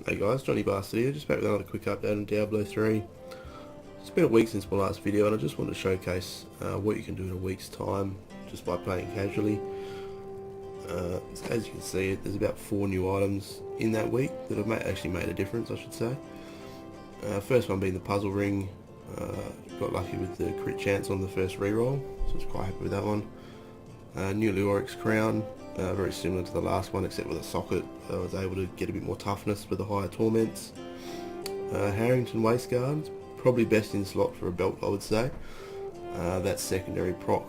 Hey guys, Johnny Bastard here, just back with another quick update on Diablo 3. It's been a week since my last video and I just wanted to showcase what you can do in a week's time just by playing casually. As you can see, there's about 4 new items in that week that have actually made a difference, I should say. First one being the puzzle ring. Got lucky with the crit chance on the first reroll, so I was quite happy with that one. New Luoric's crown, very similar to the last one except with a socket. I was able to get a bit more toughness with the higher torments. Harrington waistguard, probably best in slot for a belt, I would say. That secondary proc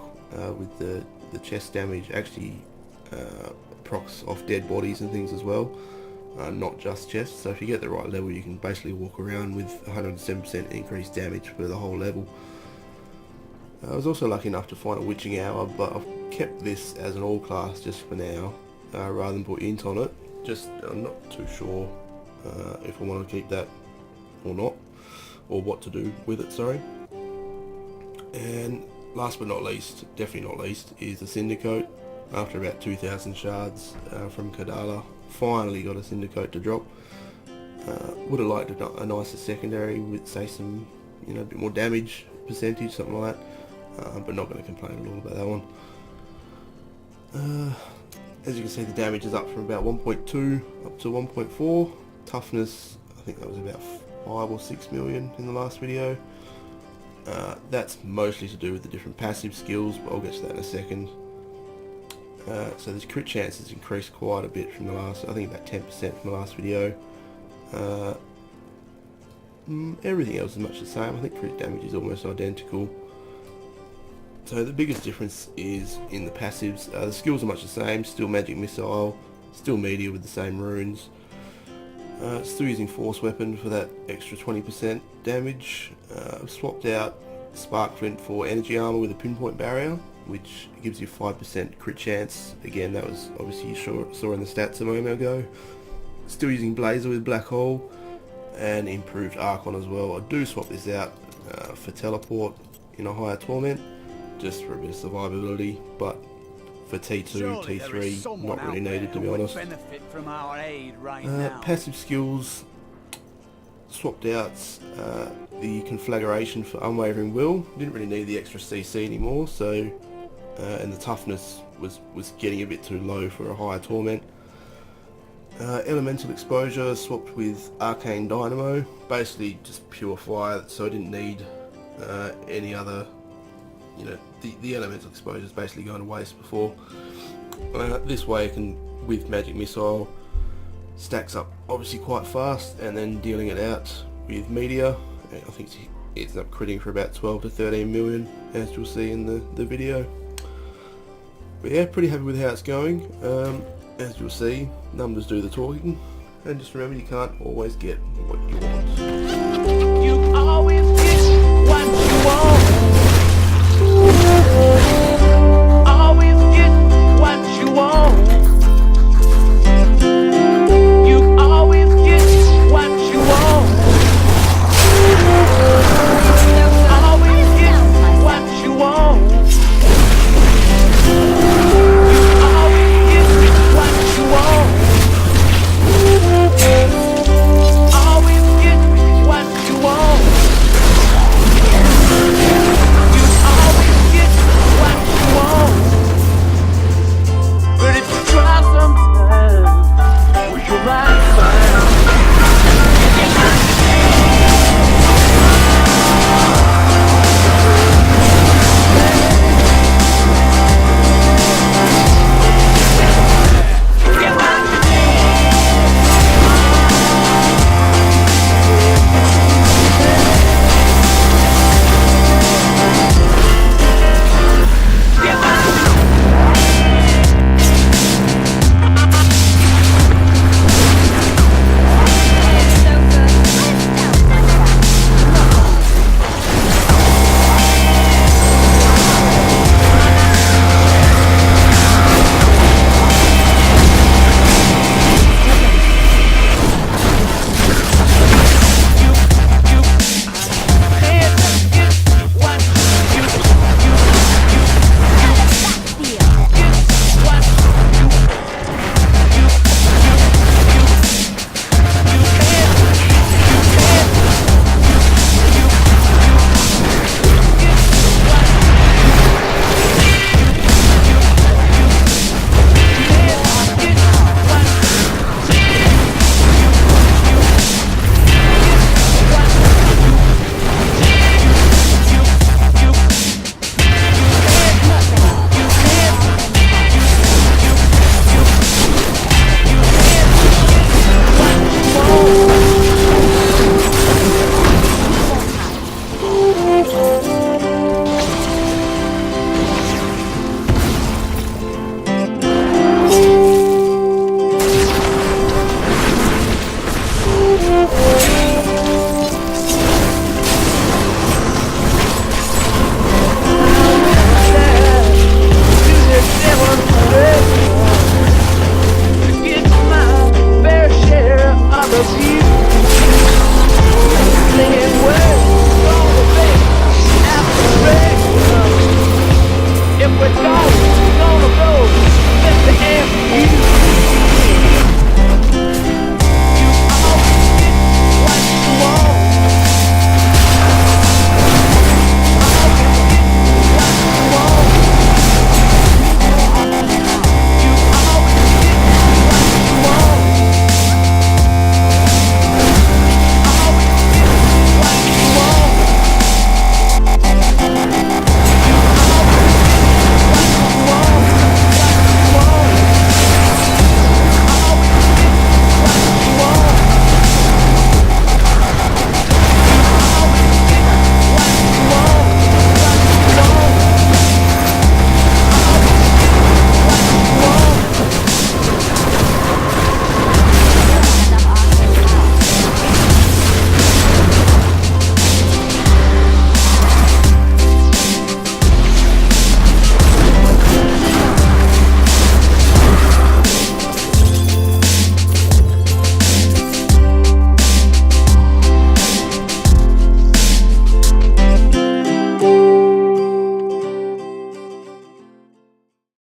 with the chest damage actually procs off dead bodies and things as well, not just chest. So if you get the right level, you can basically walk around with 107% increased damage for the whole level. I was also lucky enough to find a witching hour, but I've kept this as an all class just for now, rather than put int on it. I'm not too sure if I want to keep that or not, or what to do with it, sorry. And last but not least, definitely not least, is the Syndicote. After about 2,000 shards from Kadala, finally got a Syndicote to drop. Would have liked a nicer secondary with, say, some, a bit more damage percentage, something like that. But not going to complain at all about that one. As you can see, the damage is up from about 1.2 up to 1.4. Toughness, I think that was about 5 or 6 million in the last video. That's mostly to do with the different passive skills, but I'll get to that in a second. So this crit chance has increased quite a bit from the last, I think about 10% from the last video. Everything else is much the same. I think crit damage is almost identical. So the biggest difference is in the passives. The skills are much the same, still magic missile, still meteor with the same runes. Still using force weapon for that extra 20% damage. I've swapped out spark flint for energy armor with a pinpoint barrier, which gives you 5% crit chance. Again, that was obviously you saw in the stats a moment ago. Still using blazer with black hole and improved archon as well. I do swap this out for teleport in a higher torment, just for a bit of survivability, but for T2, T3, not really needed, to be honest. Passive skills, swapped out the conflagration for unwavering will. Didn't really need the extra CC anymore, so and the toughness was getting a bit too low for a higher torment. Elemental exposure swapped with arcane dynamo, basically just pure fire, so I didn't need any other. The elemental exposure is basically going to waste before. This way I can, with magic missile, stacks up obviously quite fast, and then dealing it out with meteor, I think it's up critting for about 12 to 13 million, as you'll see in the video. But yeah, pretty happy with how it's going. As you'll see, numbers do the talking, and just remember, you can't always get what you want.